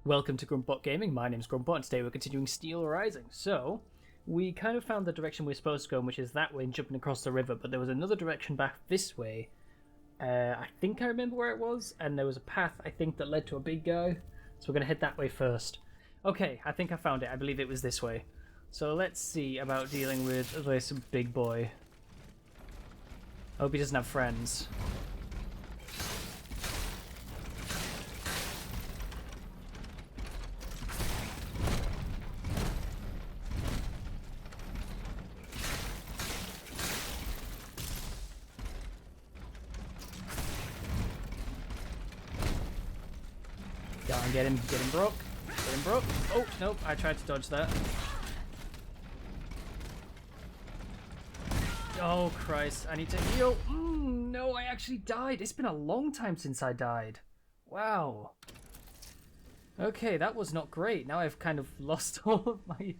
Welcome to Grumpbot Gaming, my name's Grumpbot, and today we're continuing Steelrising. So, we kind of found the direction we're supposed to go, which is that way and jumping across the river, but there was another direction back this way. I think I remember where it was, and there was a path, I think, that led to a big guy. So we're going to head that way first. Okay, I think I found it. I believe it was this way. So let's see about dealing with this big boy. I hope he doesn't have friends. Go on, get him broke. Get him broke. Oh, nope, I tried to dodge that. Oh, Christ, I need to heal. No, I actually died. It's been a long time since I died. Wow. Okay, that was not great. Now I've kind of lost all of my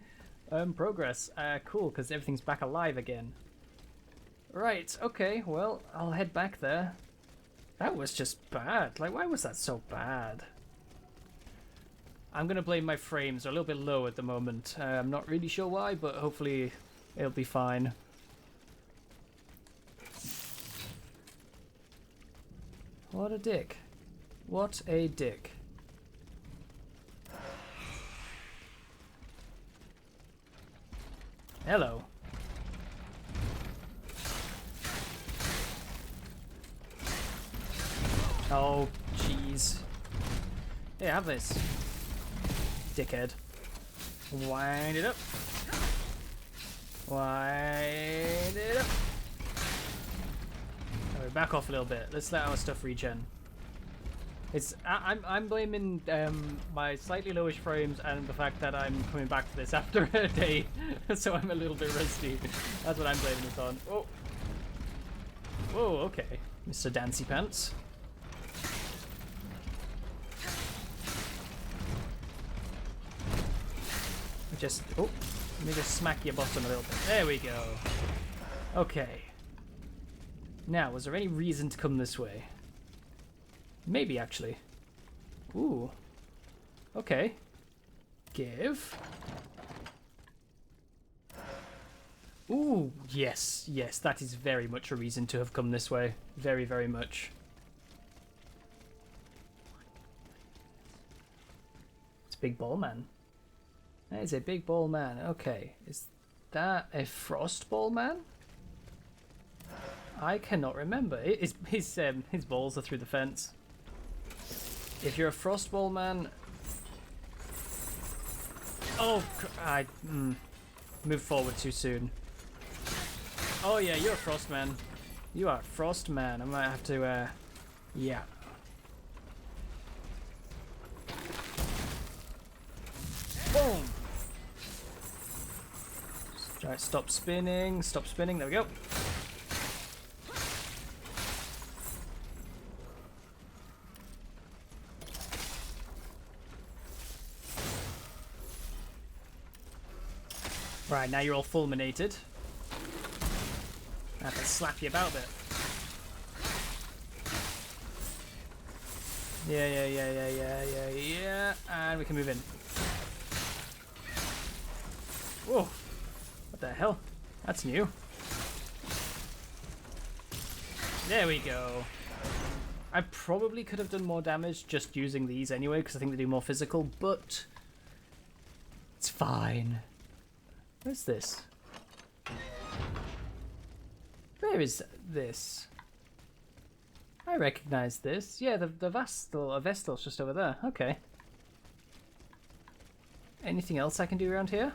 progress. Cool, because everything's back alive again. Right, okay, well, I'll head back there. That was just bad. Like, why was that so bad? I'm going to blame my frames. They're a little bit low at the moment. I'm not really sure why, but hopefully it'll be fine. What a dick. What a dick. Hello. Oh, jeez. Here, have this. Dickhead. Wind it up. Wind it up. Right, back off a little bit. Let's let our stuff regen. I'm blaming my slightly lowish frames and the fact that I'm coming back to this after a day, so I'm a little bit rusty. That's what I'm blaming this on. Oh. Whoa, okay, Mr. Dancy Pants. Let me just smack your bottom a little bit. There we go. Okay. Now, was there any reason to come this way? Maybe, actually. Ooh. Okay. Give. Ooh, yes, yes, that is very much a reason to have come this way. Very, very much. It's a big ball man. That is a big ball man. Okay, is that a frost ball man? I cannot remember. His balls are through the fence. If you're a frost ball man, oh, I moved forward too soon. Oh yeah, you're a frost man. You are a frost man. I might have to, yeah. Boom. Right, stop spinning. Stop spinning. There we go. Right, now you're all fulminated. I have to slap you about a bit. Yeah. And we can move in. Whoa. What the hell? That's new. There we go. I probably could have done more damage just using these anyway, because I think they do more physical, but it's fine. Where's this? Where is this? I recognize this. Yeah, the Vestal's just over there. Okay. Anything else I can do around here?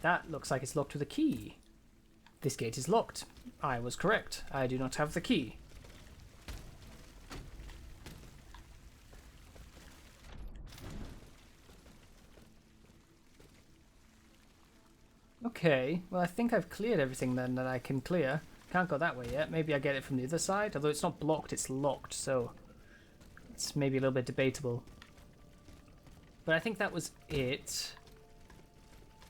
That looks like it's locked with a key. This gate is locked. I was correct. I do not have the key. Okay, well I think I've cleared everything then that I can clear. Can't go that way yet. Maybe I get it from the other side. Although it's not blocked, it's locked, so it's maybe a little bit debatable. But I think that was it.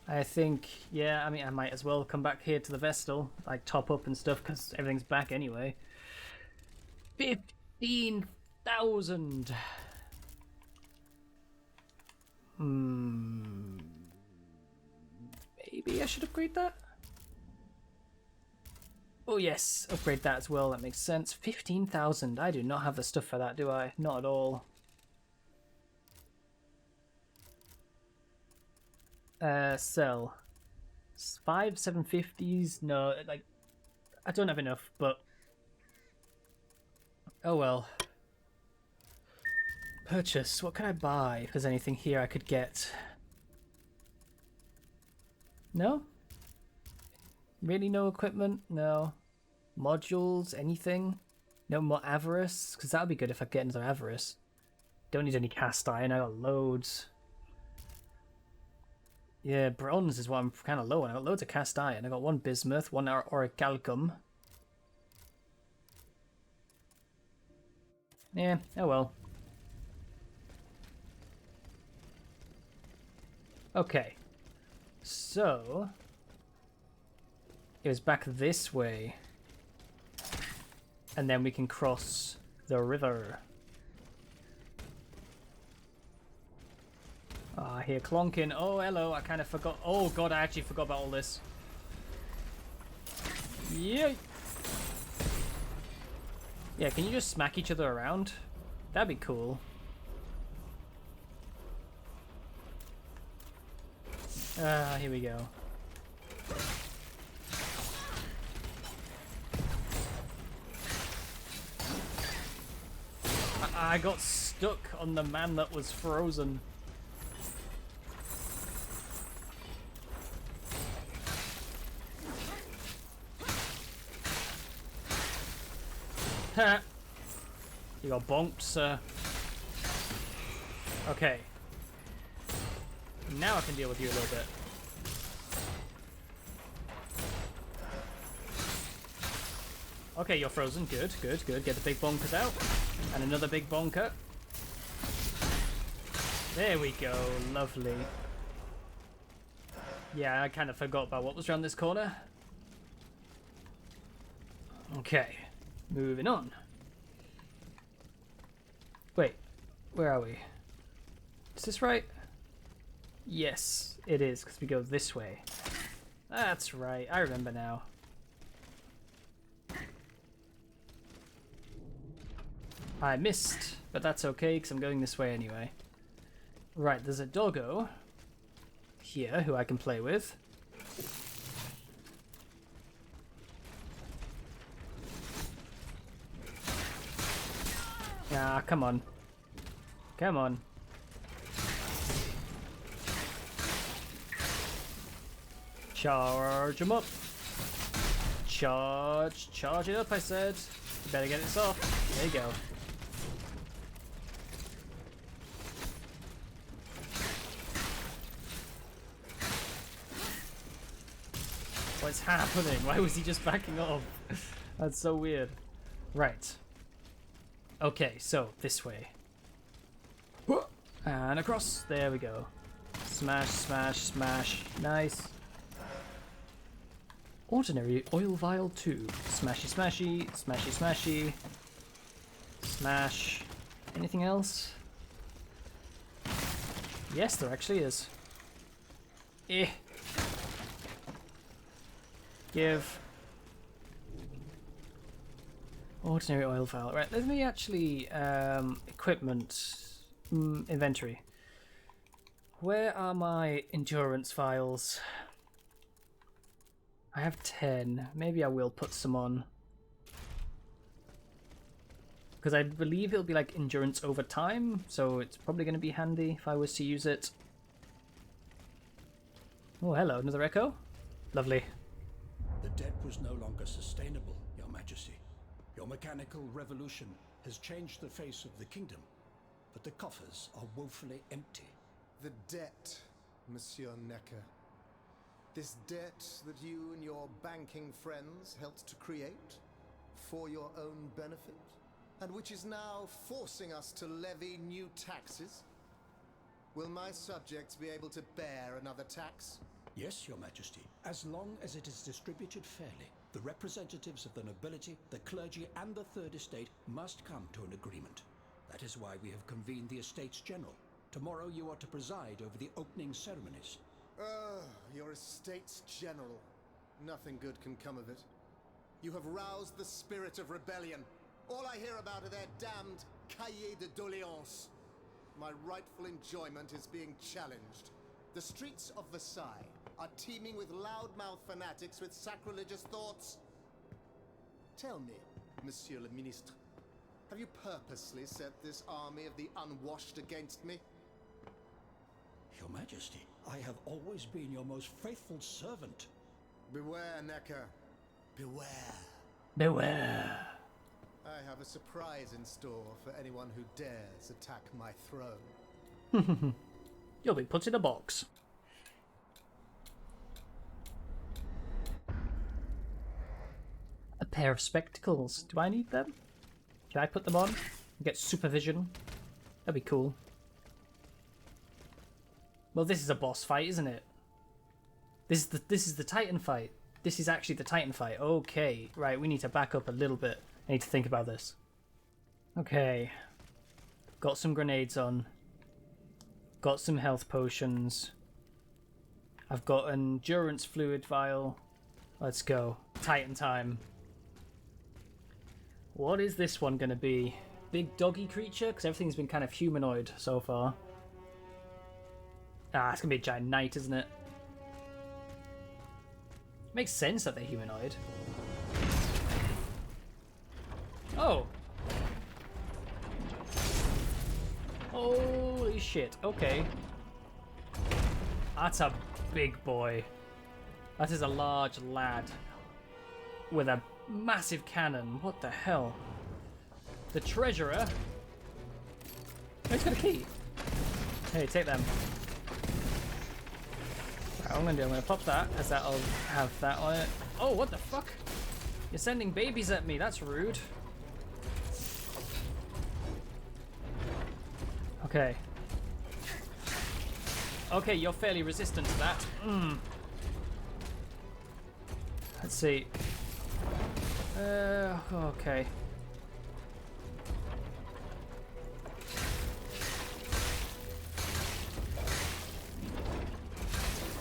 I think, yeah, I mean, I might as well come back here to the Vestal, like top up and stuff, because everything's back anyway. 15,000. I should upgrade that? Oh yes, upgrade that as well, that makes sense. 15,000, I do not have the stuff for that, do I? Not at all. Sell. 5 750s, no, like, I don't have enough, but... Oh well. Purchase, what can I buy if there's anything here I could get? No? Really no equipment? No. Modules? Anything? No more avarice? Because that would be good if I get into avarice. Don't need any cast iron, I got loads. Yeah, bronze is what I'm kind of low on. I got loads of cast iron. I got 1 bismuth, 1 orichalcum. Yeah, oh well. Okay. So... it was back this way. And then we can cross the river. Ah, I hear clonking. Oh, hello, I kind of forgot. Oh god, I actually forgot about all this. Yeah. Yeah, can you just smack each other around? That'd be cool. Ah, here we go. I got stuck on the man that was frozen. Ha! You got bonked, sir. Okay. Now I can deal with you a little bit. Okay, you're frozen. Good, good, good. Get the big bonkers out. And another big bonker. There we go. Lovely. Yeah, I kind of forgot about what was around this corner. Okay. Moving on. Wait. Where are we? Is this right? Yes, it is, because we go this way. That's right. I remember now. I missed, but that's okay, because I'm going this way anyway. Right, there's a doggo here who I can play with. Ah, come on. Come on. Charge him up. Charge it up, I said. You better get this off. There you go. What's happening? Why was he just backing off? That's so weird. Right. Okay, so this way. And across. There we go. Smash, smash, smash. Nice. Ordinary oil vial 2. Smashy, smashy, smashy, smashy. Smash. Anything else? Yes, there actually is. Eh. Give. Ordinary oil vial. Right, let me actually equipment inventory. Where are my endurance vials? I have 10. Maybe I will put some on. Because I believe it'll be like endurance over time, so it's probably going to be handy if I was to use it. Oh, hello, another echo. Lovely. The debt was no longer sustainable, Your Majesty. Your mechanical revolution has changed the face of the kingdom, but the coffers are woefully empty. The debt, Monsieur Necker. This debt that you and your banking friends helped to create for your own benefit, and which is now forcing us to levy new taxes. Will my subjects be able to bear another tax? Yes, Your Majesty, as long as it is distributed fairly. The representatives of the nobility, the clergy, and the Third Estate must come to an agreement. That is why we have convened the Estates General. Tomorrow you are to preside over the opening ceremonies. Your estate's general. Nothing good can come of it. You have roused the spirit of rebellion. All I hear about are their damned cahiers de doléances. My rightful enjoyment is being challenged. The streets of Versailles are teeming with loudmouth fanatics with sacrilegious thoughts. Tell me, Monsieur le Ministre, have you purposely set this army of the unwashed against me? Your Majesty, I have always been your most faithful servant. Beware, Necker. Beware. Beware. I have a surprise in store for anyone who dares attack my throne. You'll be put in a box. A pair of spectacles. Do I need them? Can I put them on? Get supervision? That'd be cool. Well, this is a boss fight, isn't it? This is the Titan fight. This is actually the Titan fight. Okay, right, we need to back up a little bit. I need to think about this. Okay. Got some grenades on. Got some health potions. I've got an endurance fluid vial. Let's go. Titan time. What is this one going to be? Big doggy creature? Because everything's been kind of humanoid so far. Ah, it's going to be a giant knight, isn't it? Makes sense that they're humanoid. Oh! Holy shit, okay. That's a big boy. That is a large lad. With a massive cannon. What the hell? The treasurer? Oh, he's got a key. Hey, take them. Right, I'm gonna pop that, as that'll have that on it. Oh, what the fuck? You're sending babies at me, that's rude. Okay. Okay, you're fairly resistant to that. Let's see. Okay.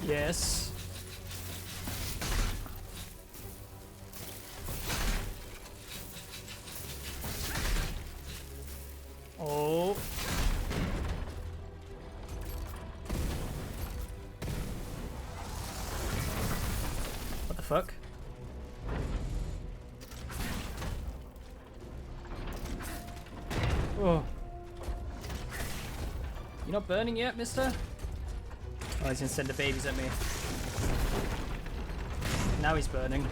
Yes. Oh. What the fuck? Oh. You're not burning yet, mister? Oh, he's gonna send the babies at me. Now he's burning.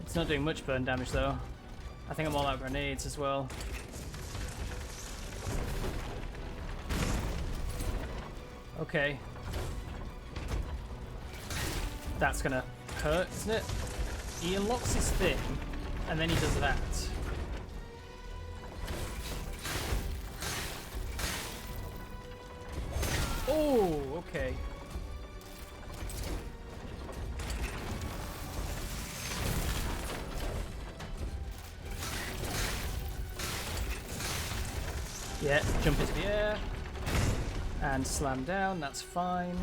It's not doing much burn damage though. I think I'm all out of grenades as well. Okay. That's gonna hurt, isn't it? He unlocks his thing, and then he does that. Oh, okay. Yeah, jump into the air and slam down, that's fine.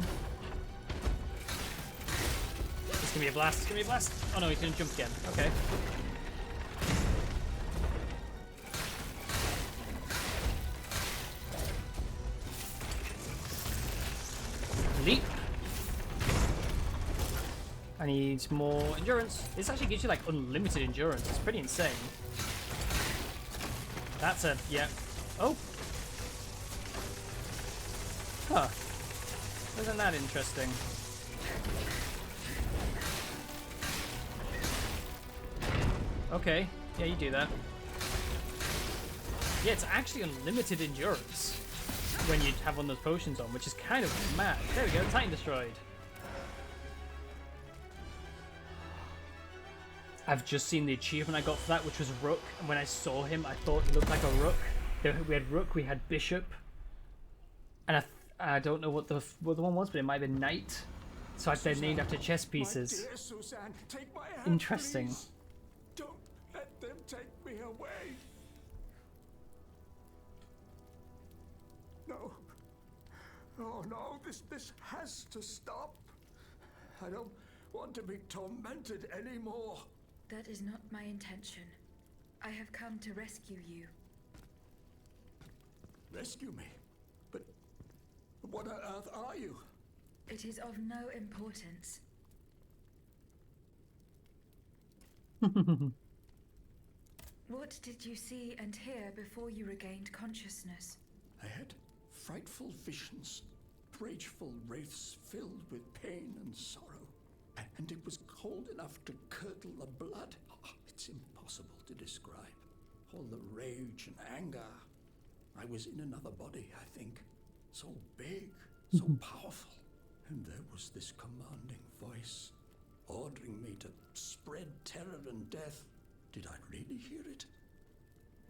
It's gonna be a blast, it's gonna be a blast. Oh no, he's gonna jump again. Okay. Leap. I need more endurance. This actually gives you like unlimited endurance. It's pretty insane. That's a, yeah. Oh. Huh. Isn't that interesting? Okay. Yeah, you do that. Yeah, it's actually unlimited endurance when you have one of those potions on, which is kind of mad. There we go, Titan destroyed. I've just seen the achievement I got for that, which was Rook, and when I saw him, I thought he looked like a Rook. We had Rook, we had Bishop, and I don't know what the one was, but it might have been Knight. So they're named after chess pieces. My dear Suzanne, take my hand, Interesting. please. Don't let them take me away. No. Oh no, this has to stop. I don't want to be tormented anymore. That is not my intention. I have come to rescue you. Rescue me? But what on earth are you? It is of no importance. What did you see and hear before you regained consciousness? I had frightful visions, rageful wraiths filled with pain and sorrow. And it was cold enough to curdle the blood. Oh, it's impossible to describe. All the rage and anger. I was in another body, I think. So big, so powerful. And there was this commanding voice, ordering me to spread terror and death. Did I really hear it?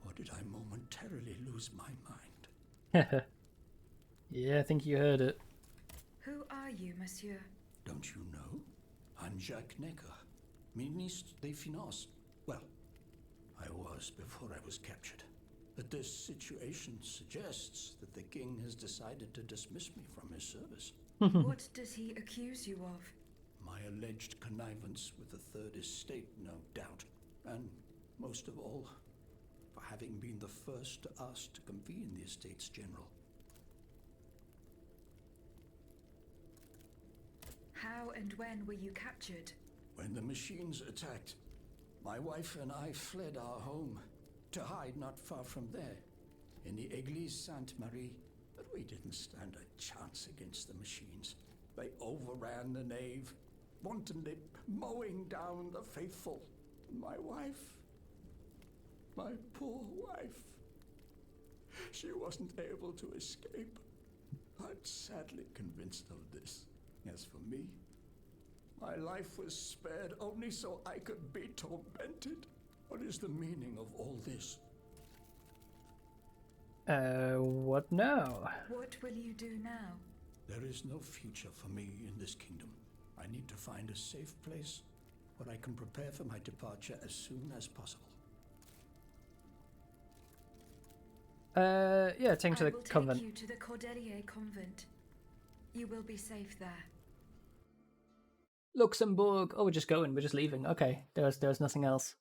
Or did I momentarily lose my mind? Yeah, I think you heard it. Who are you, monsieur? Don't you know? I'm Jacques Necker, Ministre des Finances. Well, I was before I was captured. But this situation suggests that the king has decided to dismiss me from his service. What does he accuse you of? My alleged connivance with the Third Estate, no doubt. And most of all, for having been the first to ask to convene the Estates General. How and when were you captured? When the machines attacked, my wife and I fled our home to hide not far from there, in the Église Sainte-Marie. But we didn't stand a chance against the machines. They overran the nave, wantonly mowing down the faithful. My wife, my poor wife, she wasn't able to escape. I'm sadly convinced of this. As for me, my life was spared only so I could be tormented. What is the meaning of all this? What now? What will you do now? There is no future for me in this kingdom. I need to find a safe place where I can prepare for my departure as soon as possible. Yeah, take him to the I will convent. take you to the Cordelier convent. You will be safe there. Luxembourg. Oh, we're just going. We're just leaving. Okay, there's nothing else.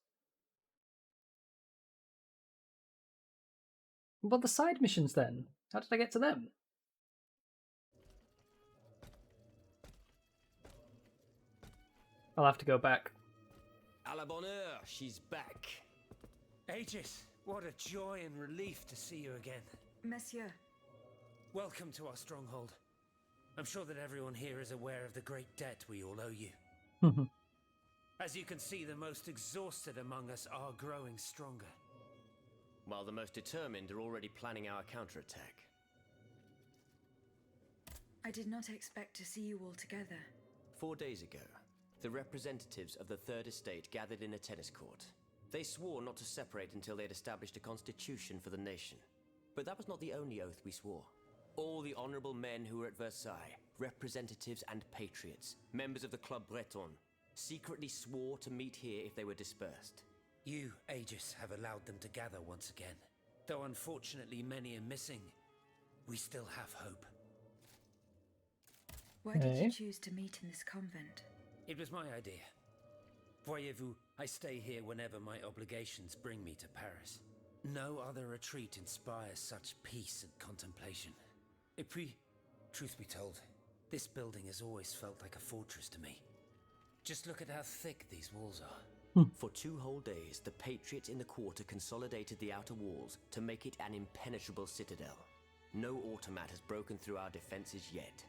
What the side missions then? How did I get to them? I'll have to go back. À la bonne heure, she's back. Aegis, what a joy and relief to see you again. Monsieur, Welcome to our stronghold. I'm sure that everyone here is aware of the great debt we all owe you. As you can see, the most exhausted among us are growing stronger. While the most determined are already planning our counterattack. I did not expect to see you all together. 4 days ago, the representatives of the Third Estate gathered in a tennis court. They swore not to separate until they had established a constitution for the nation. But that was not the only oath we swore. All the honorable men who were at Versailles, representatives and patriots, members of the Club Breton, secretly swore to meet here if they were dispersed. You, Aegis, have allowed them to gather once again. Though unfortunately many are missing, we still have hope. Why did Hey. you choose to meet in this convent? It was my idea. Voyez-vous, I stay here whenever my obligations bring me to Paris. No other retreat inspires such peace and contemplation. Et puis, truth be told, this building has always felt like a fortress to me. Just look at how thick these walls are. For 2 whole days, the patriots in the quarter consolidated the outer walls to make it an impenetrable citadel. No automat has broken through our defenses yet.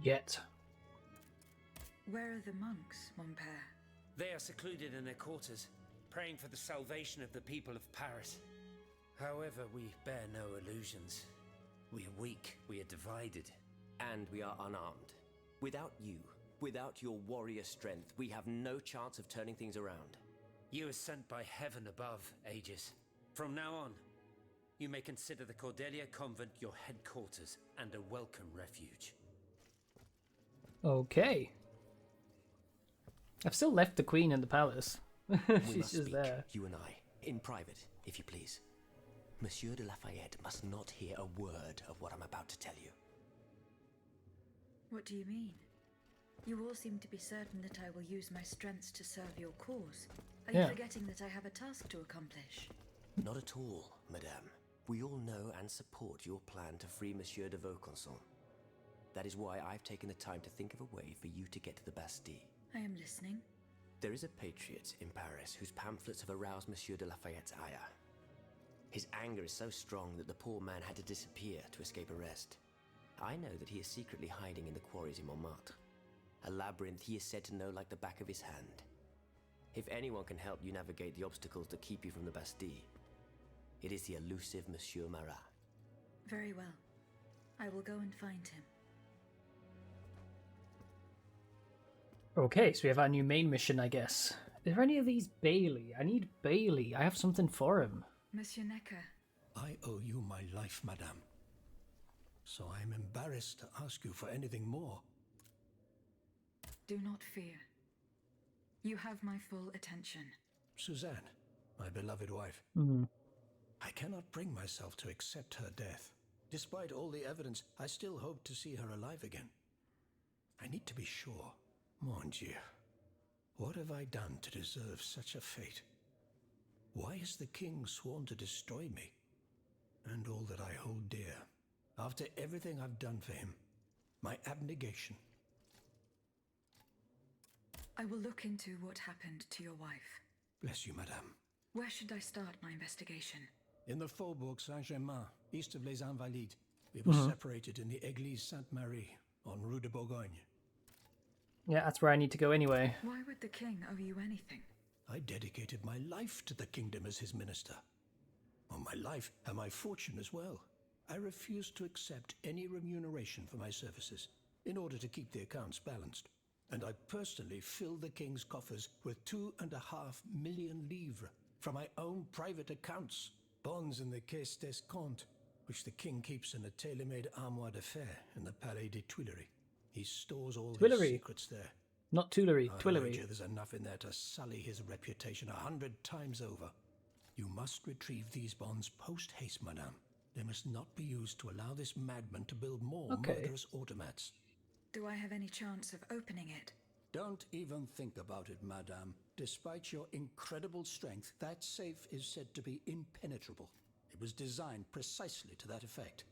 Yet. Where are the monks, mon père? They are secluded in their quarters, praying for the salvation of the people of Paris. However, we bear no illusions. We are weak, we are divided. And we are unarmed. Without you, without your warrior strength, we have no chance of turning things around. You are sent by heaven above, Aegis. From now on, you may consider the Cordelia Convent your headquarters and a welcome refuge. Okay. I've still left the queen in the palace. We She's must just speak, there. you and I, in private, if you please. Monsieur de Lafayette must not hear a word of what I'm about to tell you. What do you mean? You all seem to be certain that I will use my strengths to serve your cause. Are you forgetting that I have a task to accomplish? Not at all, madame. We all know and support your plan to free Monsieur de Vaucanson. That is why I've taken the time to think of a way for you to get to the Bastille. I am listening. There is a patriot in Paris whose pamphlets have aroused Monsieur de Lafayette's ire. His anger is so strong that the poor man had to disappear to escape arrest. I know that he is secretly hiding in the quarries in Montmartre, a labyrinth he is said to know like the back of his hand. If anyone can help you navigate the obstacles that keep you from the Bastille, it is the elusive Monsieur Marat. Very well. I will go and find him. Okay, so we have our new main mission, I guess. Is there any of these Bailey? I need Bailey. I have something for him. Monsieur Necker. I owe you my life, madame. So I am embarrassed to ask you for anything more. Do not fear. You have my full attention. Suzanne, my beloved wife. I cannot bring myself to accept her death. Despite all the evidence, I still hope to see her alive again. I need to be sure. Mon Dieu, what have I done to deserve such a fate? Why has the king sworn to destroy me? And all that I hold dear, after everything I've done for him, my abnegation. I will look into what happened to your wife. Bless you, madame. Where should I start my investigation? In the Faubourg Saint-Germain, east of Les Invalides, we were separated in the Église Sainte-Marie on Rue de Bourgogne. Yeah, that's where I need to go anyway. Why would the king owe you anything? I dedicated my life to the kingdom as his minister. Well, my life and my fortune as well. I refused to accept any remuneration for my services in order to keep the accounts balanced. And I personally filled the king's coffers with 2.5 million livres from my own private accounts, bonds in the Caisse d'Escompte, which the king keeps in a tailor-made armoire de fer in the Palais des Tuileries. He stores all his secrets there. Not Tuileries, Tuileries. There's enough in there to sully his reputation 100 times over. You must retrieve these bonds post-haste, madame. They must not be used to allow this madman to build more murderous automats. Do I have any chance of opening it? Don't even think about it, madame. Despite your incredible strength, that safe is said to be impenetrable. It was designed precisely to that effect.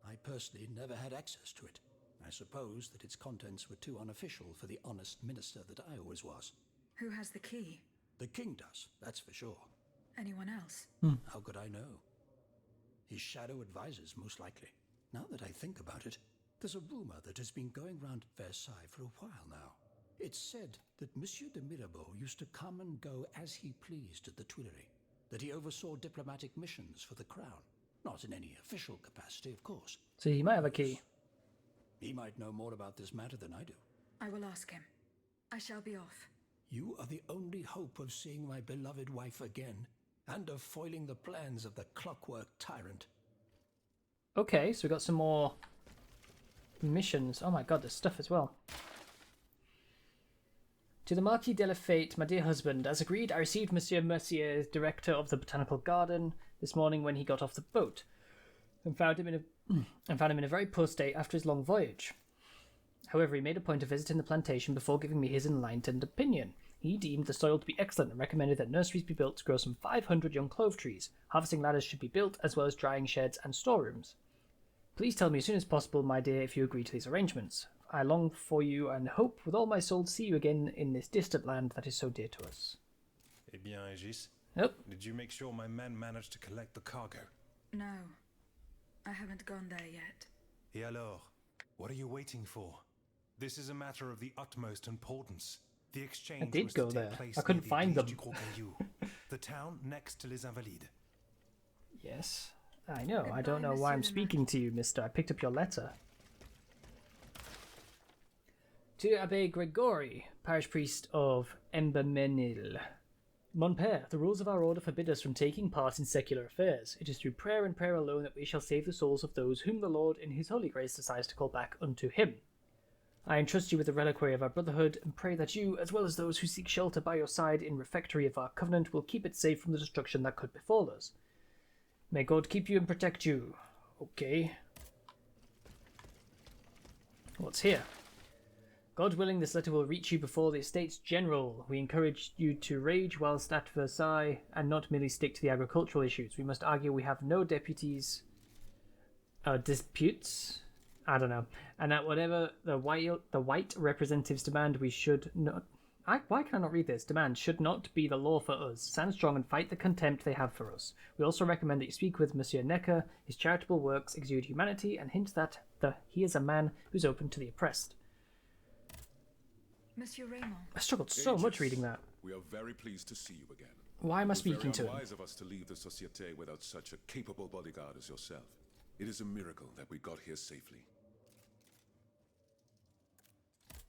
I personally never had access to it. I suppose that its contents were too unofficial for the honest minister that I always was. Who has the key? The king does, that's for sure. Anyone else? How could I know? His shadow advisors, most likely. Now that I think about it, there's a rumor that has been going round Versailles for a while now. It's said that Monsieur de Mirabeau used to come and go as he pleased at the Tuileries, that he oversaw diplomatic missions for the crown. Not in any official capacity, of course. So he might have a key. He might know more about this matter than I do. I will ask him. I shall be off. You are the only hope of seeing my beloved wife again, and of foiling the plans of the clockwork tyrant. Okay, so we got some more missions. Oh my god, there's stuff as well. To the Marquis de la Fate, my dear husband, as agreed, I received Monsieur Mercier, director of the Botanical Garden, this morning when he got off the boat, and found him in a very poor state after his long voyage. However, he made a point of visiting the plantation before giving me his enlightened opinion. He deemed the soil to be excellent and recommended that nurseries be built to grow some 500 young clove trees. Harvesting ladders should be built, as well as drying sheds and storerooms. Please tell me as soon as possible, my dear, if you agree to these arrangements. I long for you and hope with all my soul to see you again in this distant land that is so dear to us. Eh bien, Aegis? Yep. Did you make sure my men managed to collect the cargo? No. I haven't gone there yet. Et alors? What are you waiting for? This is a matter of the utmost importance. The exchange I did was go to there. take place I couldn't near the find Église them. du Gros Caillou, the town next to Les Invalides. Yes, I know. I Goodbye, don't know why I'm Monsieur speaking to you, mister. I picked up your letter. To Abbé Gregory, parish priest of Embermenil. Mon Père, the rules of our order forbid us from taking part in secular affairs. It is through prayer and prayer alone that we shall save the souls of those whom the Lord in his holy grace decides to call back unto him. I entrust you with the reliquary of our brotherhood, and pray that you, as well as those who seek shelter by your side in refectory of our covenant, will keep it safe from the destruction that could befall us. May God keep you and protect you. Okay. What's here? God willing, this letter will reach you before the Estates General. We encourage you to rage whilst at Versailles and not merely stick to the agricultural issues. We must argue we have no deputies... disputes? I don't know. And that whatever the white representatives demand, we should not... why can I not read this? Demand should not be the law for us. Stand strong and fight the contempt they have for us. We also recommend that you speak with Monsieur Necker. His charitable works exude humanity and hint that he is a man who's open to the oppressed. Monsieur Raymond. I struggled so much reading that. We are very pleased to see you again. Why am I speaking to him? It was very unwise of us to leave the Société without such a capable bodyguard as yourself. It is a miracle that we got here safely.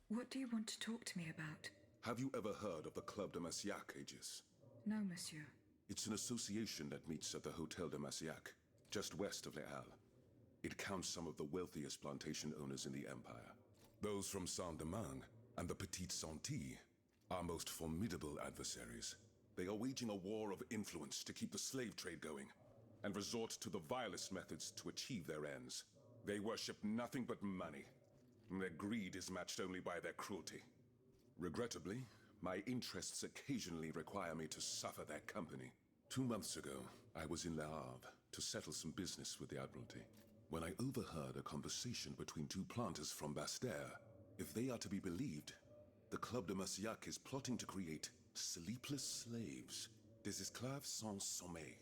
What do you want to talk to me about? Have you ever heard of the Club de Massiac, Aegis? No, monsieur. It's an association that meets at the Hotel de Massiac, just west of Les Halles. It counts some of the wealthiest plantation owners in the Empire. Those from Saint-Domingue and the Petite Santilles, our most formidable adversaries. They are waging a war of influence to keep the slave trade going, and resort to the vilest methods to achieve their ends. They worship nothing but money, and their greed is matched only by their cruelty. Regrettably, my interests occasionally require me to suffer their company. 2 months ago, I was in Le Havre to settle some business with the Admiralty, when I overheard a conversation between 2 planters from Bastère. If they are to be believed, the Club de Massiac is plotting to create sleepless slaves, des esclaves sans sommeil.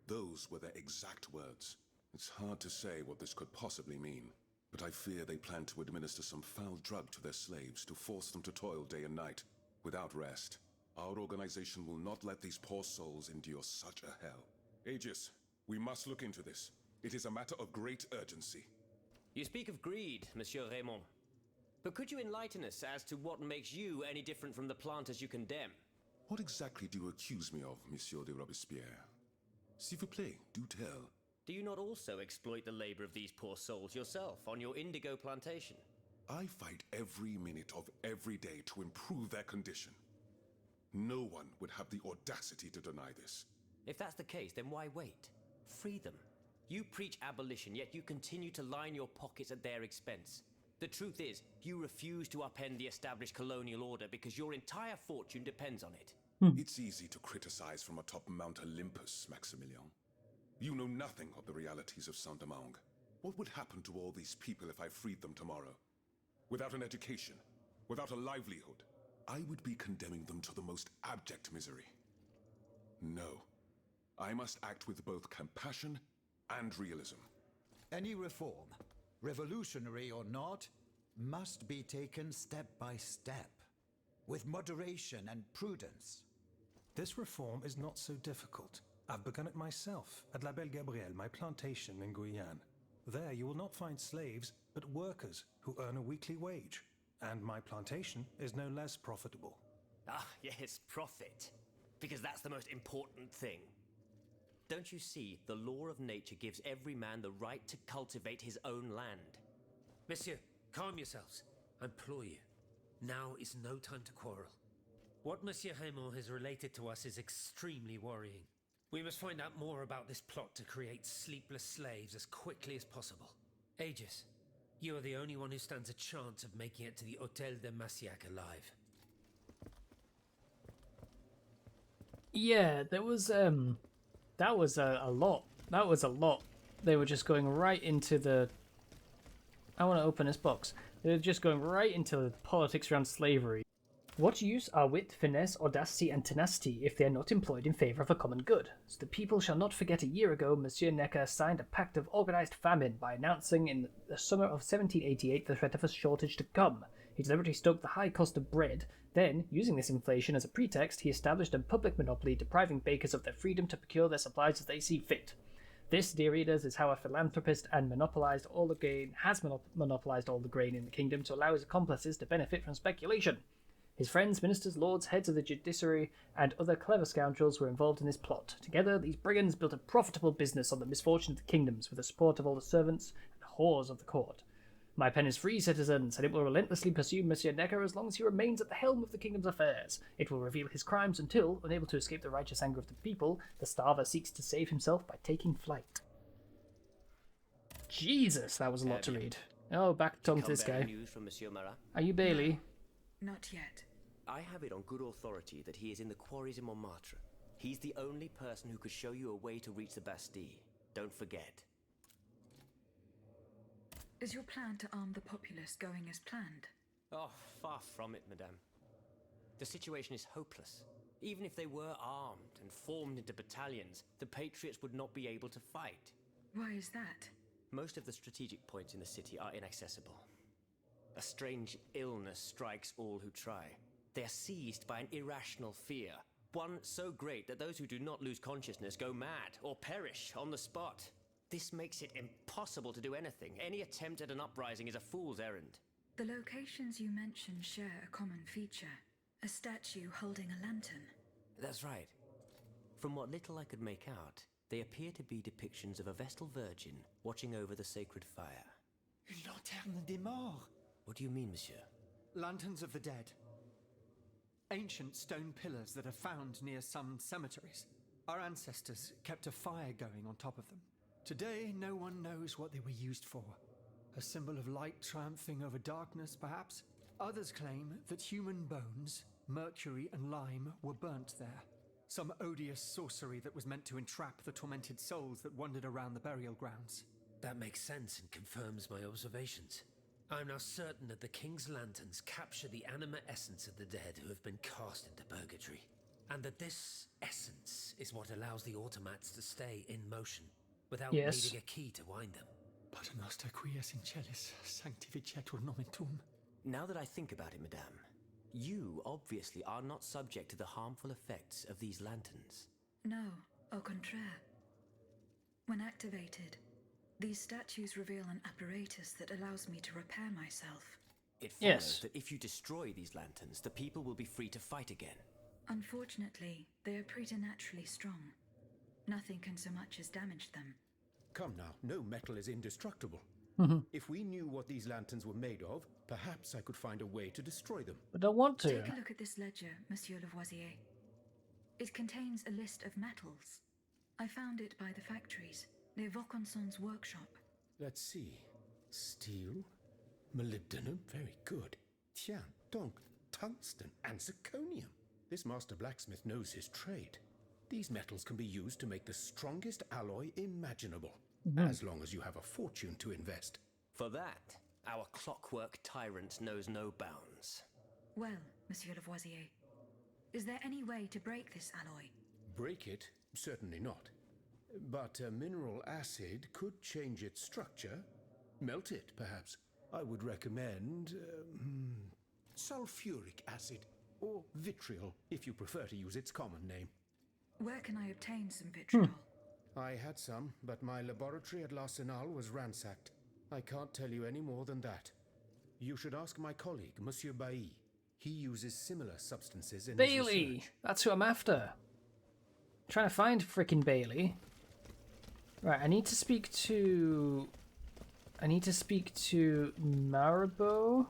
Those were their exact words. It's hard to say what this could possibly mean, but I fear they plan to administer some foul drug to their slaves to force them to toil day and night, without rest. Our organization will not let these poor souls endure such a hell. Aegis, we must look into this. It is a matter of great urgency. You speak of greed, Monsieur Raymond. But could you enlighten us as to what makes you any different from the planters you condemn? What exactly do you accuse me of, Monsieur de Robespierre? S'il vous plaît, do tell. Do you not also exploit the labor of these poor souls yourself on your indigo plantation? I fight every minute of every day to improve their condition. No one would have the audacity to deny this. If that's the case, then why wait? Free them. You preach abolition, yet you continue to line your pockets at their expense. The truth is, you refuse to upend the established colonial order because your entire fortune depends on it. It's easy to criticize from atop Mount Olympus, Maximilian. You know nothing of the realities of Saint-Domingue. What would happen to all these people if I freed them tomorrow? Without an education, without a livelihood, I would be condemning them to the most abject misery. No, I must act with both compassion and realism. Any reform, revolutionary or not, must be taken step by step, with moderation and prudence. This reform is not so difficult. I've begun it myself at La Belle Gabrielle, my plantation in Guyane. There you will not find slaves, but workers who earn a weekly wage. And my plantation is no less profitable. Ah, yes, profit. Because that's the most important thing. Don't you see, the law of nature gives every man the right to cultivate his own land? Monsieur, calm yourselves. I implore you. Now is no time to quarrel. What Monsieur Raymond has related to us is extremely worrying. We must find out more about this plot to create sleepless slaves as quickly as possible. Aegis, you are the only one who stands a chance of making it to the Hôtel de Massiac alive. Yeah, there was that was a lot. That was a lot. They were just going right into the... I want to open this box. They were just going right into the politics around slavery. What use are wit, finesse, audacity, and tenacity if they are not employed in favour of a common good? So the people shall not forget a year ago Monsieur Necker signed a pact of organised famine by announcing in the summer of 1788 the threat of a shortage to come. He deliberately stoked the high cost of bread. Then, using this inflation as a pretext, he established a public monopoly, depriving bakers of their freedom to procure their supplies as they see fit. This, dear readers, is how a philanthropist and monopolised all the grain has monopolised all the grain in the kingdom to allow his accomplices to benefit from speculation. His friends, ministers, lords, heads of the judiciary, and other clever scoundrels were involved in this plot. Together, these brigands built a profitable business on the misfortune of the kingdoms, with the support of all the servants and whores of the court. My pen is free, citizens, and it will relentlessly pursue Monsieur Necker as long as he remains at the helm of the kingdom's affairs. It will reveal his crimes until, unable to escape the righteous anger of the people, the starver seeks to save himself by taking flight. Jesus, that was a lot to read. Oh, back talking to Come this bearing guy. news from Monsieur Marat? Are you Bailey? Not yet. I have it on good authority that he is in the quarries in Montmartre. He's the only person who could show you a way to reach the Bastille. Don't forget. Is your plan to arm the populace going as planned? Oh, far from it, madame. The situation is hopeless. Even if they were armed and formed into battalions, the Patriots would not be able to fight. Why is that? Most of the strategic points in the city are inaccessible. A strange illness strikes all who try. They are seized by an irrational fear, one so great that those who do not lose consciousness go mad or perish on the spot. This makes it impossible to do anything. Any attempt at an uprising is a fool's errand. The locations you mentioned share a common feature. A statue holding a lantern. That's right. From what little I could make out, they appear to be depictions of a Vestal Virgin watching over the sacred fire. Une lanterne des morts. What do you mean, monsieur? Lanterns of the dead. Ancient stone pillars that are found near some cemeteries. Our ancestors kept a fire going on top of them. Today, no one knows what they were used for. A symbol of light triumphing over darkness, perhaps? Others claim that human bones, mercury and lime, were burnt there. Some odious sorcery that was meant to entrap the tormented souls that wandered around the burial grounds. That makes sense and confirms my observations. I'm now certain that the King's lanterns capture the anima essence of the dead who have been cast into purgatory, and that this essence is what allows the automats to stay in motion, without needing a key to wind them. Pater noster qui es in celis, sanctificetur nomen tuum. Now that I think about it, madame, you obviously are not subject to the harmful effects of these lanterns. No, au contraire. When activated, these statues reveal an apparatus that allows me to repair myself. It follows that if you destroy these lanterns, the people will be free to fight again. Unfortunately, they are preternaturally strong. Nothing can so much as damage them. Come now, no metal is indestructible. If we knew what these lanterns were made of, perhaps I could find a way to destroy them. But I want to. Take a look at this ledger, Monsieur Lavoisier. It contains a list of metals. I found it by the factories, near Vaucanson's workshop. Let's see. Steel, molybdenum, very good. Tiens, donc, tungsten and zirconium. This master blacksmith knows his trade. These metals can be used to make the strongest alloy imaginable, as long as you have a fortune to invest. For that, our clockwork tyrant knows no bounds. Well, Monsieur Lavoisier, is there any way to break this alloy? Break it? Certainly not. But mineral acid could change its structure. Melt it, perhaps. I would recommend sulfuric acid, or vitriol, if you prefer to use its common name. Where can I obtain some vitriol? I had some, but my laboratory at L'Arsenal was ransacked. I can't tell you any more than that. You should ask my colleague, Monsieur Bailly. He uses similar substances in his Bailey! research. That's who I'm after. Trying to find frickin' Bailey. Right, I need to speak to Marabout.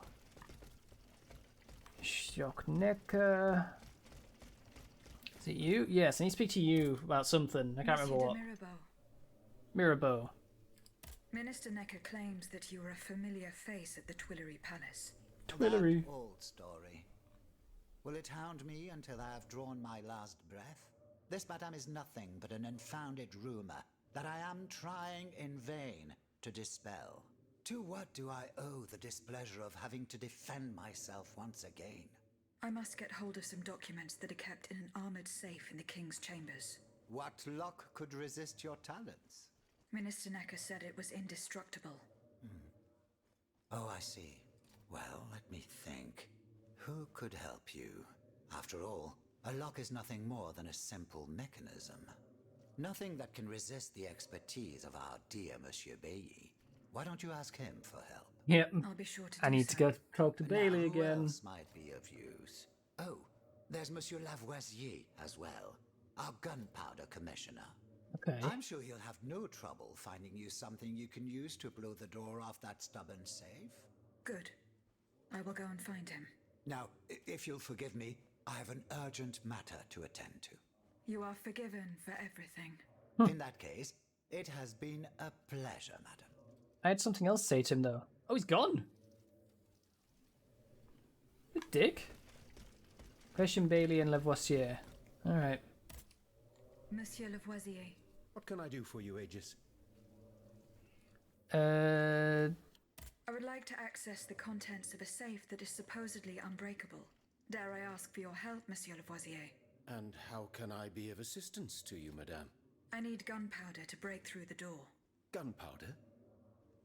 Shocknecker. Is it you? Yes, I need to speak to you about something. I can't remember what. Mirabeau. Minister Necker claims that you were a familiar face at the Tuileries Palace. Tuileries. That old story. Will it hound me until I have drawn my last breath? This, madame, is nothing but an unfounded rumor that I am trying in vain to dispel. To what do I owe the displeasure of having to defend myself once again? I must get hold of some documents that are kept in an armored safe in the King's chambers. What lock could resist your talents? Minister Necker said it was indestructible. Oh, I see. Well, let me think. Who could help you? After all, a lock is nothing more than a simple mechanism. Nothing that can resist the expertise of our dear Monsieur Bailly. Why don't you ask him for help? Yep. I'll be sure to I need to go talk to Now, Bailey who again. else might be of use? Oh, there's Monsieur Lavoisier as well, our gunpowder commissioner. Okay. I'm sure he'll have no trouble finding you something you can use to blow the door off that stubborn safe. Good. I will go and find him. Now, if you'll forgive me, I have an urgent matter to attend to. You are forgiven for everything. In that case, it has been a pleasure, madam. I had something else to say to him though. Oh, he's gone. The dick. Question Bailey and Lavoisier. Alright. Monsieur Lavoisier. What can I do for you, Aegis? I would like to access the contents of a safe that is supposedly unbreakable. Dare I ask for your help, Monsieur Lavoisier? And how can I be of assistance to you, madame? I need gunpowder to break through the door. Gunpowder?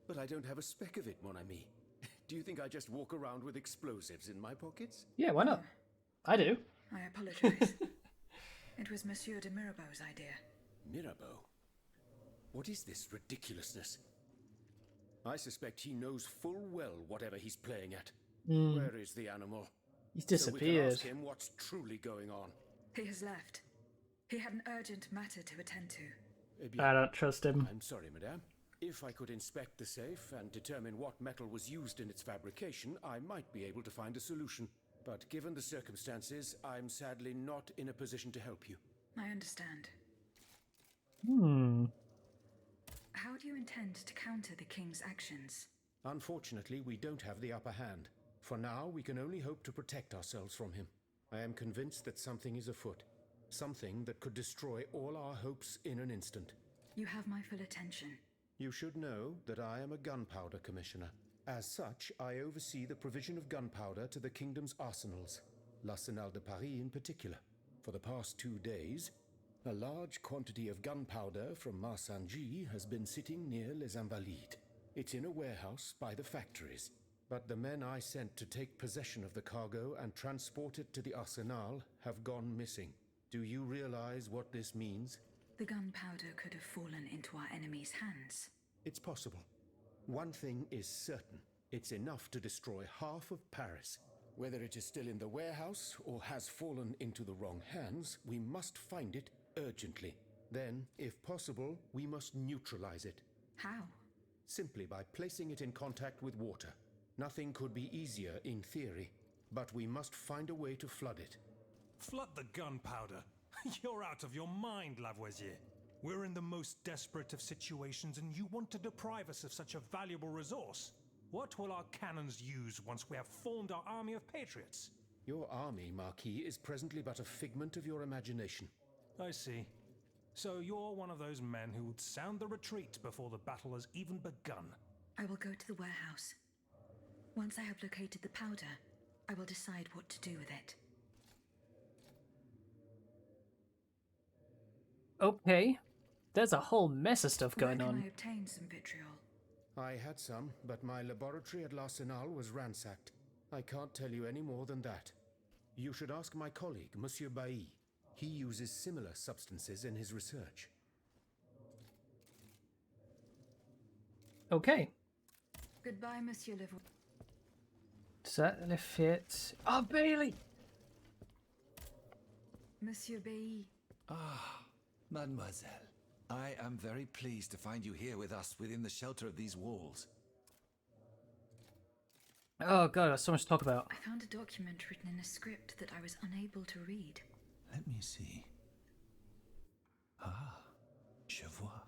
But I don't have a speck of it, mon ami. Do you think I just walk around with explosives in my pockets? Yeah, why not? I do. I apologize. It was Monsieur de Mirabeau's idea. Mirabeau? What is this ridiculousness? I suspect he knows full well whatever he's playing at. Where is the animal? He's So we can disappeared. ask him what's truly going on. He has left. He had an urgent matter to attend to. Eh bien, I don't trust him. I'm sorry, madame. If I could inspect the safe and determine what metal was used in its fabrication, I might be able to find a solution. But given the circumstances, I'm sadly not in a position to help you. I understand. How do you intend to counter the king's actions? Unfortunately, we don't have the upper hand. For now, we can only hope to protect ourselves from him. I am convinced that something is afoot. Something that could destroy all our hopes in an instant. You have my full attention. You should know that I am a gunpowder commissioner. As such, I oversee the provision of gunpowder to the kingdom's arsenals, l'Arsenal de Paris in particular. For the past 2 days, a large quantity of gunpowder from Marsangy has been sitting near Les Invalides. It's in a warehouse by the factories. But the men I sent to take possession of the cargo and transport it to the Arsenal have gone missing. Do you realize what this means? The gunpowder could have fallen into our enemy's hands. It's possible. One thing is certain. It's enough to destroy half of Paris. Whether it is still in the warehouse or has fallen into the wrong hands, we must find it urgently. Then, if possible, we must neutralize it. How? Simply by placing it in contact with water. Nothing could be easier in theory, but we must find a way to flood it. Flood the gunpowder? You're out of your mind, Lavoisier. We're in the most desperate of situations and you want to deprive us of such a valuable resource? What will our cannons use once we have formed our army of patriots? Your army, Marquis, is presently but a figment of your imagination. I see. So you're one of those men who would sound the retreat before the battle has even begun. I will go to the warehouse. Once I have located the powder, I will decide what to do with it. Okay. There's a whole mess of stuff going Where can on. I obtain some vitriol? I had some, but my laboratory at l'Arsenal was ransacked. I can't tell you any more than that. You should ask my colleague, Monsieur Bailly. He uses similar substances in his research. Okay. Goodbye, Monsieur Lavoisier. Certainly fit. Oh, Bailey! Monsieur Bailly. Ah, mademoiselle. I am very pleased to find you here with us within the shelter of these walls. Oh god, there's so much to talk about. I found a document written in a script that I was unable to read. Let me see. Ah, je vois.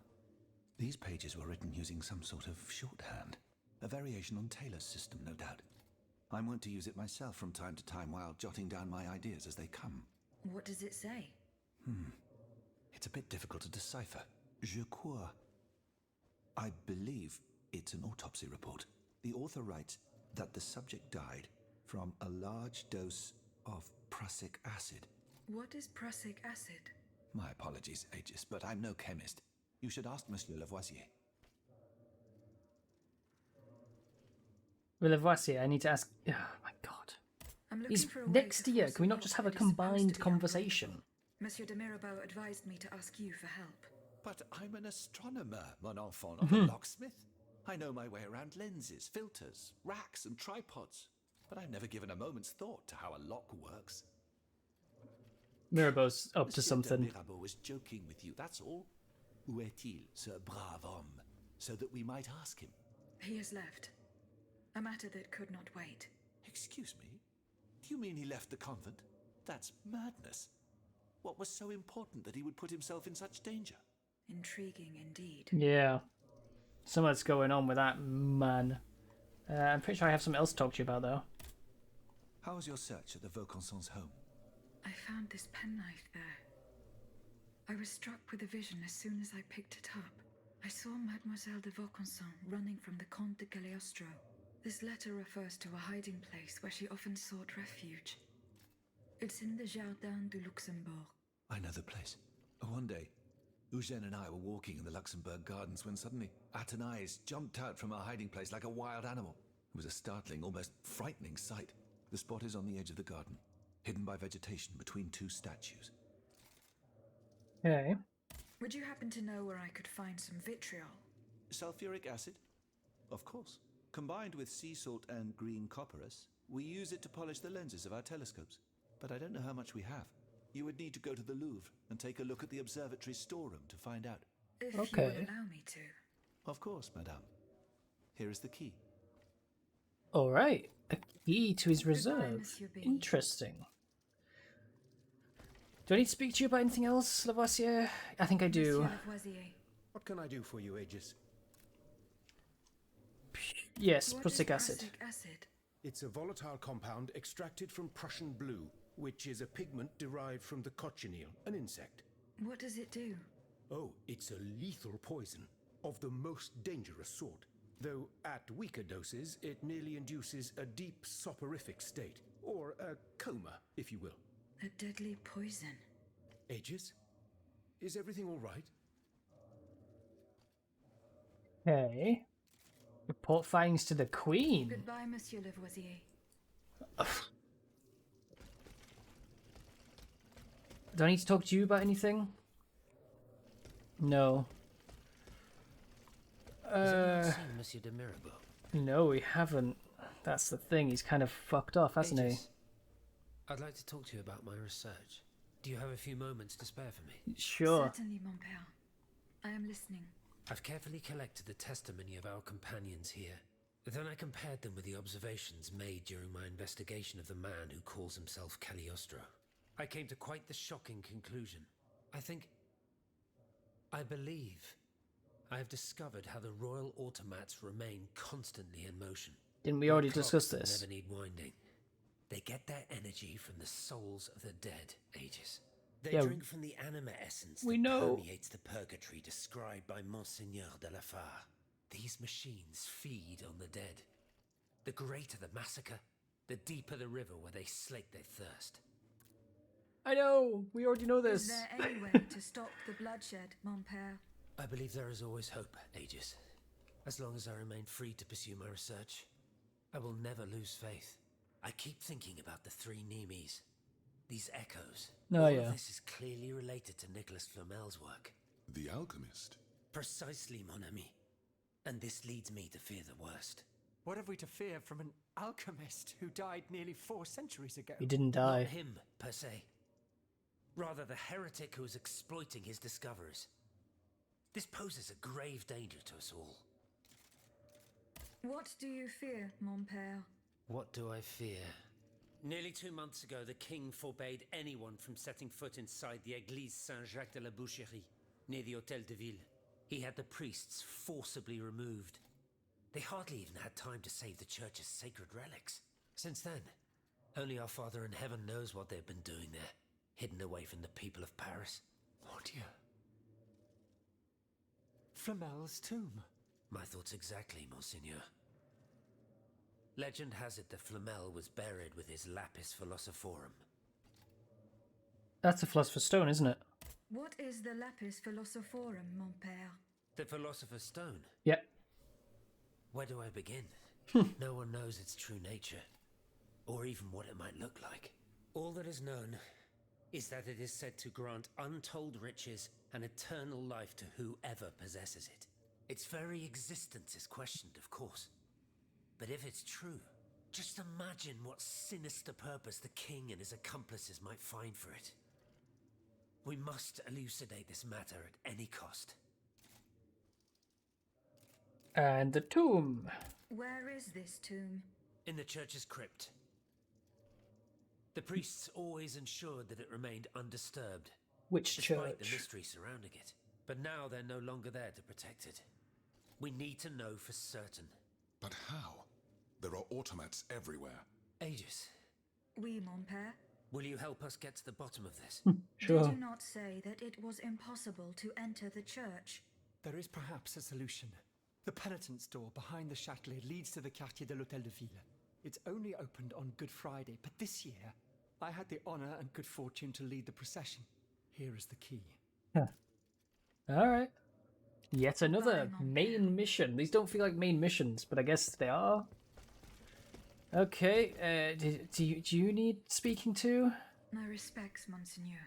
These pages were written using some sort of shorthand. A variation on Taylor's system, no doubt. I'm wont to use it myself from time to time while jotting down my ideas as they come. What does it say? It's a bit difficult to decipher. Je crois. I believe it's an autopsy report. The author writes that the subject died from a large dose of prussic acid. What is prussic acid? My apologies, Aegis, but I'm no chemist. You should ask Monsieur Lavoisier. With Lavoisier, I need to ask. Oh my god. I'm looking He's for a way next to year. force Can we a not lock just have a that is supposed to combined be conversation? unbreakable. Monsieur de Mirabeau advised me to ask you for help. But I'm an astronomer, mon enfant, not a locksmith. I know my way around lenses, filters, racks, and tripods. But I've never given a moment's thought to how a lock works. Mirabeau's up to Monsieur something. de Mirabeau was joking with you, that's all. Où est-il, ce brave homme? So that we might ask him. He has left. A matter that could not wait. Excuse me? Do you mean he left the convent? That's madness. What was so important that he would put himself in such danger? Intriguing indeed. Yeah. So much going on with that man. I'm pretty sure I have something else to talk to you about, though. How was your search at the Vaucansons' home? I found this penknife there. I was struck with a vision as soon as I picked it up. I saw Mademoiselle de Vaucanson running from the Comte de Cagliostro. This letter refers to a hiding place where she often sought refuge. It's in the Jardin du Luxembourg. I know the place. One day, Eugène and I were walking in the Luxembourg Gardens when suddenly Athénaïs jumped out from our hiding place like a wild animal. It was a startling, almost frightening sight. The spot is on the edge of the garden, hidden by vegetation between two statues. Okay. Would you happen to know where I could find some vitriol? Sulfuric acid? Of course. Combined with sea salt and green copperas, we use it to polish the lenses of our telescopes. But I don't know how much we have. You would need to go to the Louvre and take a look at the observatory's storeroom to find out. If you Okay. would allow me to. Of course, madame. Here is the key. All right. A key to his Goodbye, reserve. Monsieur B. Interesting. Do I need to speak to you about anything else, Lavoisier? I think I do. Monsieur Lavoisier, What can I do for you, Aegis? Yes, what is prussic acid. prussic acid? It's a volatile compound extracted from Prussian blue, which is a pigment derived from the cochineal, an insect. What does it do? Oh, it's a lethal poison, of the most dangerous sort. Though at weaker doses, it merely induces a deep soporific state, or a coma, if you will. A deadly poison. Aegis? Is everything all right? Okay. Report findings to the Queen. Goodbye, Monsieur Lavoisier. Do I need to talk to you about anything? No. Has anyone seen Monsieur de Mirabeau? No, we haven't. That's the thing. He's kind of fucked off, hasn't he? Aegis, I'd like to talk to you about my research. Do you have a few moments to spare for me? Sure. Certainly, mon père. I am listening. I've carefully collected the testimony of our companions here. Then I compared them with the observations made during my investigation of the man who calls himself Cagliostro. I came to quite the shocking conclusion. I believe I have discovered how the royal automats remain constantly in motion. Didn't we Like already clocks discuss that this? never need winding. They get their energy from the souls of the dead, Aegis. They Yeah, drink from the anima essence we that know. permeates the purgatory described by Monseigneur de la Fare. These machines feed on the dead. The greater the massacre, the deeper the river where they slake their thirst. I know. We already know Is this. there any way to stop the bloodshed, mon père? I believe there is always hope, Aegis. As long as I remain free to pursue my research, I will never lose faith. I keep thinking about the three Nemes. These echoes. Oh, All yeah. of this is clearly related to Nicholas Flamel's work. The alchemist. Precisely, mon ami. And this leads me to fear the worst. What have we to fear from an alchemist who died nearly 4 centuries ago? He didn't die. Not him, per se. Rather, the heretic who is exploiting his discoveries. This poses a grave danger to us all. What do you fear, mon père? What do I fear? Nearly 2 months ago, the king forbade anyone from setting foot inside the Église Saint-Jacques de la Boucherie, near the Hôtel de Ville. He had the priests forcibly removed. They hardly even had time to save the church's sacred relics. Since then, only our Father in heaven knows what they've been doing there, hidden away from the people of Paris. Mon Dieu. Flamel's tomb. My thoughts exactly, Monseigneur. Legend has it that Flamel was buried with his lapis philosophorum. That's a philosopher's stone, isn't it? What is the lapis philosophorum, mon père? The philosopher's stone? Yep. Where do I begin? No one knows its true nature, or even what it might look like. All that is known is that it is said to grant untold riches and eternal life to whoever possesses it. Its very existence is questioned, of course. But if it's true, just imagine what sinister purpose the king and his accomplices might find for it. We must elucidate this matter at any cost. And the tomb. Where is this tomb? In the church's crypt. The priests always ensured that it remained undisturbed. Which despite the church? mystery surrounding it. But now they're no longer there to protect it. We need to know for certain. But how? There are automats everywhere. Aegis, Oui, mon père. will you help us get to the bottom of this? Sure. Did you not say that it was impossible to enter the church? There is perhaps a solution. The penitent's door behind the Châtelet leads to the Quartier de l'Hôtel de Ville. It's only opened on Good Friday, but this year I had the honor and good fortune to lead the procession. Here is the key. All right. Yet another Bye, main mission. These don't feel like main missions, but I guess they are. Okay. Do you need speaking to? My respects, Monseigneur.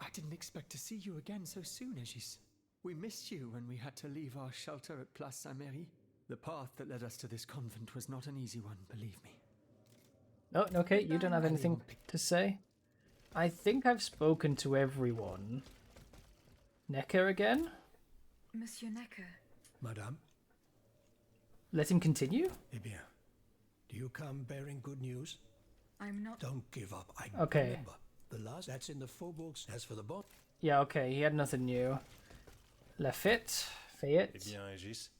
I didn't expect to see you again so soon, Aegis. We missed you when we had to leave our shelter at Place Saint-Méry. The path that led us to this convent was not an easy one, believe me. Oh, okay. You don't have anything to say? I think I've spoken to everyone. Necker again? Monsieur Necker. Madame? Let him continue? Eh bien, do you come bearing good news? I'm not... Don't give up. I Okay. remember. The last that's in the faubourgs. As for the bot... Yeah, okay. He had nothing new. Lafayette? Eh bien, Aegis,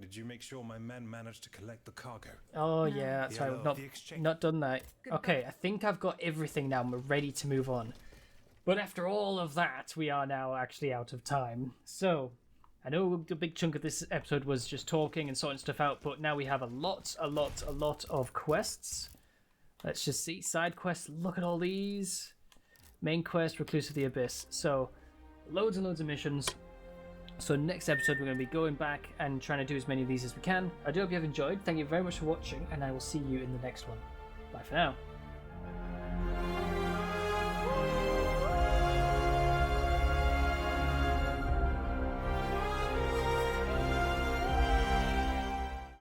did you make sure my men managed to collect the cargo? Oh, yeah. That's right. We've not done that. Okay, I think I've got everything now. We're ready to move on. But after all of that, we are now actually out of time. So, I know the big chunk of this episode was just talking and sorting stuff out, but now we have a lot of quests. Let's just see. Side quests. Look at all these. Main quest, Recluse of the Abyss. So, loads and loads of missions. So next episode we're going to be going back and trying to do as many of these as we can. I do hope you have enjoyed. Thank you very much for watching, and I will see you in the next one. Bye for now.